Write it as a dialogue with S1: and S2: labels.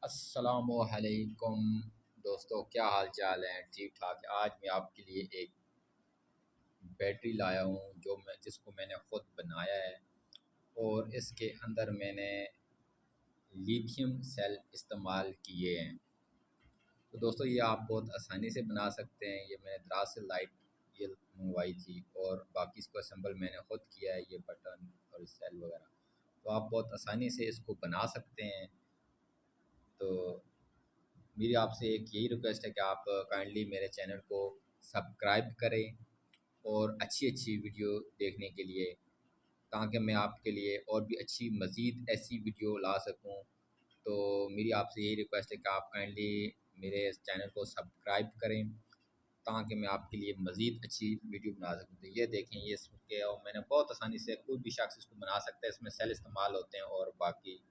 S1: अस्सलामुअलैकुम दोस्तों, क्या हाल चाल है? ठीक ठाक है। आज मैं आपके लिए एक बैटरी लाया हूँ जिसको मैंने ख़ुद बनाया है और इसके अंदर मैंने लिथियम सेल इस्तेमाल किए हैं। तो दोस्तों, ये आप बहुत आसानी से बना सकते हैं। ये मैंने दराज से लाइट ये मंगवाई थी और बाकी इसको असेंबल मैंने ख़ुद किया है, ये बटन और सेल वगैरह। तो आप बहुत आसानी से इसको बना सकते हैं। तो मेरी आपसे एक यही रिक्वेस्ट है कि आप काइंडली मेरे चैनल को सब्सक्राइब करें और अच्छी अच्छी वीडियो देखने के लिए, ताकि मैं आपके लिए और भी अच्छी मज़ीद ऐसी वीडियो ला सकूं। तो मेरी आपसे यही रिक्वेस्ट है कि आप काइंडली मेरे चैनल को सब्सक्राइब करें, ताकि मैं आपके लिए मज़ीद अच्छी वीडियो बना सकूं। तो ये देखें, ये इसके और मैंने बहुत आसानी से कोई भी शख्स इसको बना सकता है। इसमें सेल इस्तेमाल होते हैं और बाकी